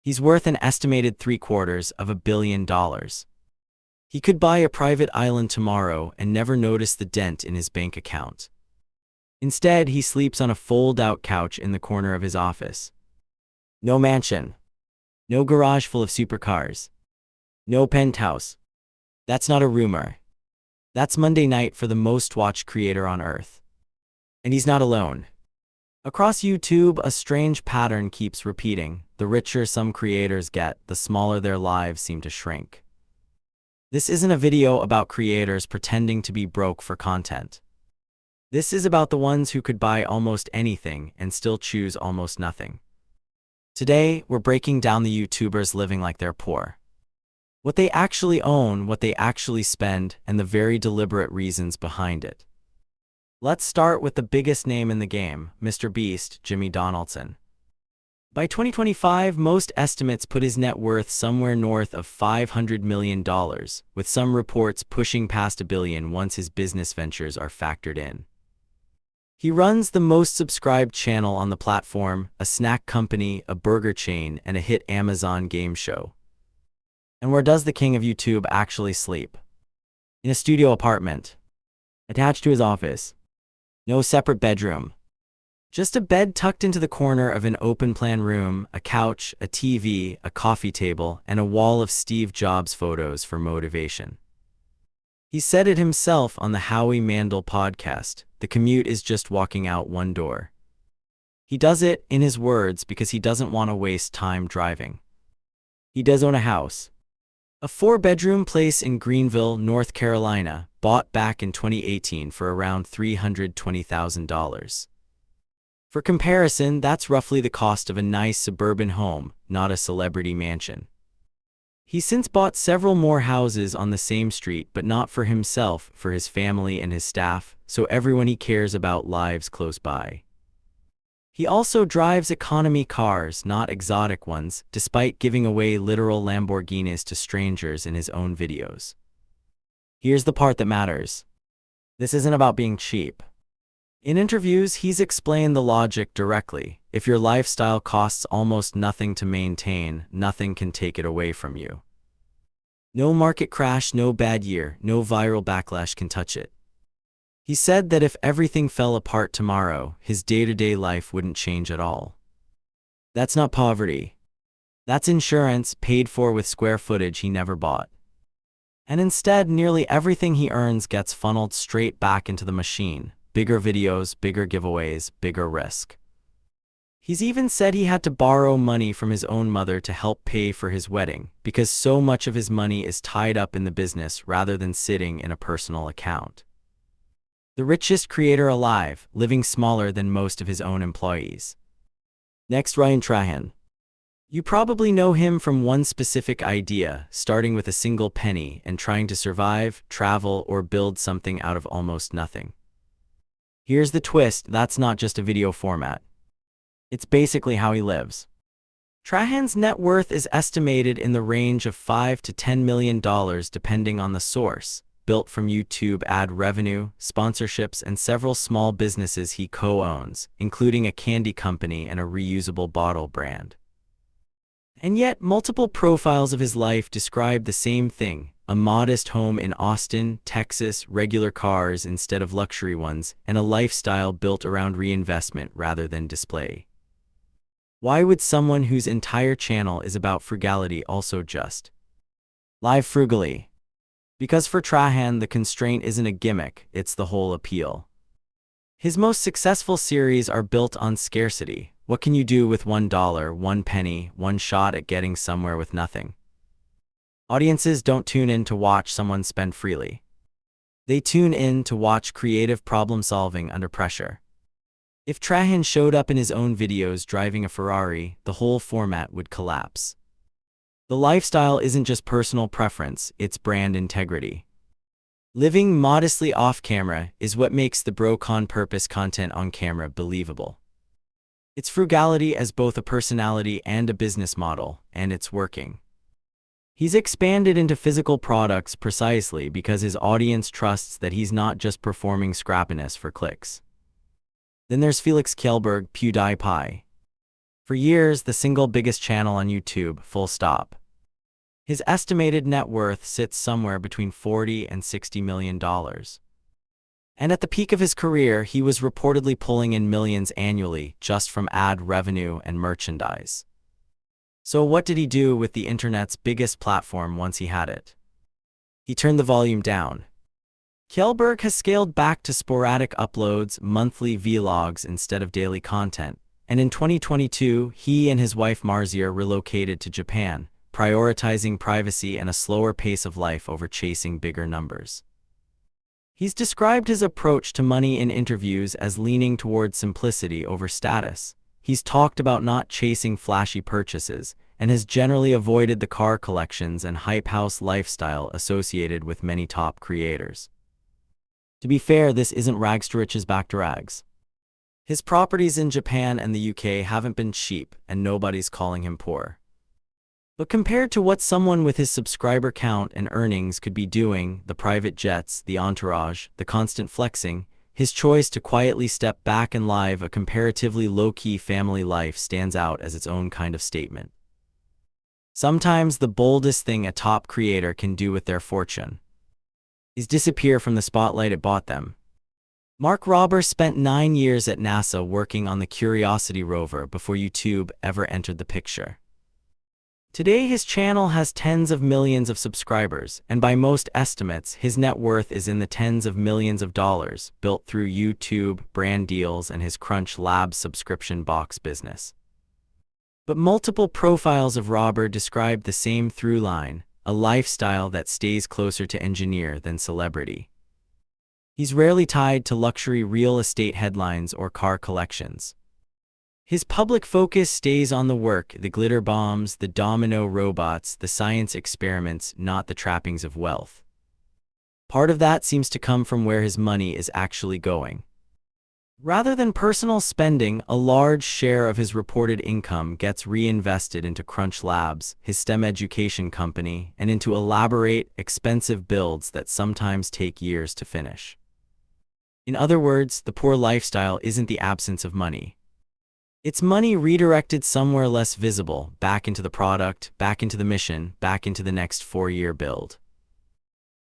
He's worth an estimated $750 million. He could buy a private island tomorrow and never notice the dent in his bank account. Instead, he sleeps on a fold-out couch in the corner of his office. No mansion. No garage full of supercars. No penthouse. That's not a rumor. That's Monday night for the most-watched creator on Earth. And he's not alone. Across YouTube, a strange pattern keeps repeating. The richer some creators get, the smaller their lives seem to shrink. This isn't a video about creators pretending to be broke for content. This is about the ones who could buy almost anything and still choose almost nothing. Today, we're breaking down the YouTubers living like they're poor. What they actually own, what they actually spend, and the very deliberate reasons behind it. Let's start with the biggest name in the game, MrBeast, Jimmy Donaldson. By 2025, most estimates put his net worth somewhere north of $500 million, with some reports pushing past $1 billion once his business ventures are factored in. He runs the most subscribed channel on the platform, a snack company, a burger chain, and a hit Amazon game show. And where does the king of YouTube actually sleep? In a studio apartment, attached to his office. No separate bedroom. Just a bed tucked into the corner of an open-plan room, a couch, a TV, a coffee table, and a wall of Steve Jobs photos for motivation. He said it himself on the Howie Mandel podcast, the commute is just walking out one door. He does it, in his words, because he doesn't want to waste time driving. He does own a house. A 4-bedroom place in Greenville, North Carolina, bought back in 2018 for around $320,000. For comparison, that's roughly the cost of a nice suburban home, not a celebrity mansion. He's since bought several more houses on the same street, but not for himself, for his family and his staff, so everyone he cares about lives close by. He also drives economy cars, not exotic ones, despite giving away literal Lamborghinis to strangers in his own videos. Here's the part that matters. This isn't about being cheap. In interviews, he's explained the logic directly. If your lifestyle costs almost nothing to maintain, nothing can take it away from you. No market crash, no bad year, no viral backlash can touch it. He said that if everything fell apart tomorrow, his day-to-day life wouldn't change at all. That's not poverty. That's insurance paid for with square footage he never bought. And instead, nearly everything he earns gets funneled straight back into the machine. Bigger videos, bigger giveaways, bigger risk. He's even said he had to borrow money from his own mother to help pay for his wedding, because so much of his money is tied up in the business rather than sitting in a personal account. The richest creator alive, living smaller than most of his own employees. Next, Ryan Trahan. You probably know him from one specific idea, starting with a single penny and trying to survive, travel, or build something out of almost nothing. Here's the twist, that's not just a video format. It's basically how he lives. Trahan's net worth is estimated in the range of $5 to $10 million depending on the source, built from YouTube ad revenue, sponsorships, and several small businesses he co-owns, including a candy company and a reusable bottle brand. And yet, multiple profiles of his life describe the same thing: a modest home in Austin, Texas, regular cars instead of luxury ones, and a lifestyle built around reinvestment rather than display. Why would someone whose entire channel is about frugality also just live frugally? Because for Trahan, the constraint isn't a gimmick, it's the whole appeal. His most successful series are built on scarcity. What can you do with $1, 1 penny, one shot at getting somewhere with nothing? Audiences don't tune in to watch someone spend freely. They tune in to watch creative problem-solving under pressure. If Trahan showed up in his own videos driving a Ferrari, the whole format would collapse. The lifestyle isn't just personal preference, it's brand integrity. Living modestly off-camera is what makes the bro-con-purpose content on camera believable. It's frugality as both a personality and a business model, and it's working. He's expanded into physical products precisely because his audience trusts that he's not just performing scrappiness for clicks. Then there's Felix Kjellberg, PewDiePie. For years, the single biggest channel on YouTube, full stop. His estimated net worth sits somewhere between $40 and $60 million. And at the peak of his career, he was reportedly pulling in millions annually just from ad revenue and merchandise. So what did he do with the internet's biggest platform once he had it? He turned the volume down. Kjellberg has scaled back to sporadic uploads, monthly vlogs instead of daily content, and in 2022, he and his wife Marzier relocated to Japan, prioritizing privacy and a slower pace of life over chasing bigger numbers. He's described his approach to money in interviews as leaning toward simplicity over status. He's talked about not chasing flashy purchases, and has generally avoided the car collections and hype house lifestyle associated with many top creators. To be fair, this isn't rags to riches back to rags. His properties in Japan and the UK haven't been cheap, and nobody's calling him poor. But compared to what someone with his subscriber count and earnings could be doing, the private jets, the entourage, the constant flexing, his choice to quietly step back and live a comparatively low-key family life stands out as its own kind of statement. Sometimes the boldest thing a top creator can do with their fortune is disappear from the spotlight it bought them. Mark Rober spent 9 years at NASA working on the Curiosity rover before YouTube ever entered the picture. Today, his channel has tens of millions of subscribers, and by most estimates, his net worth is in the tens of millions of dollars, built through YouTube, brand deals, and his Crunch Labs subscription box business. But multiple profiles of Rober describe the same through line, a lifestyle that stays closer to engineer than celebrity. He's rarely tied to luxury real estate headlines or car collections. His public focus stays on the work, the glitter bombs, the domino robots, the science experiments, not the trappings of wealth. Part of that seems to come from where his money is actually going. Rather than personal spending, a large share of his reported income gets reinvested into Crunch Labs, his STEM education company, and into elaborate, expensive builds that sometimes take years to finish. In other words, the poor lifestyle isn't the absence of money. It's money redirected somewhere less visible, back into the product, back into the mission, back into the next 4-year build.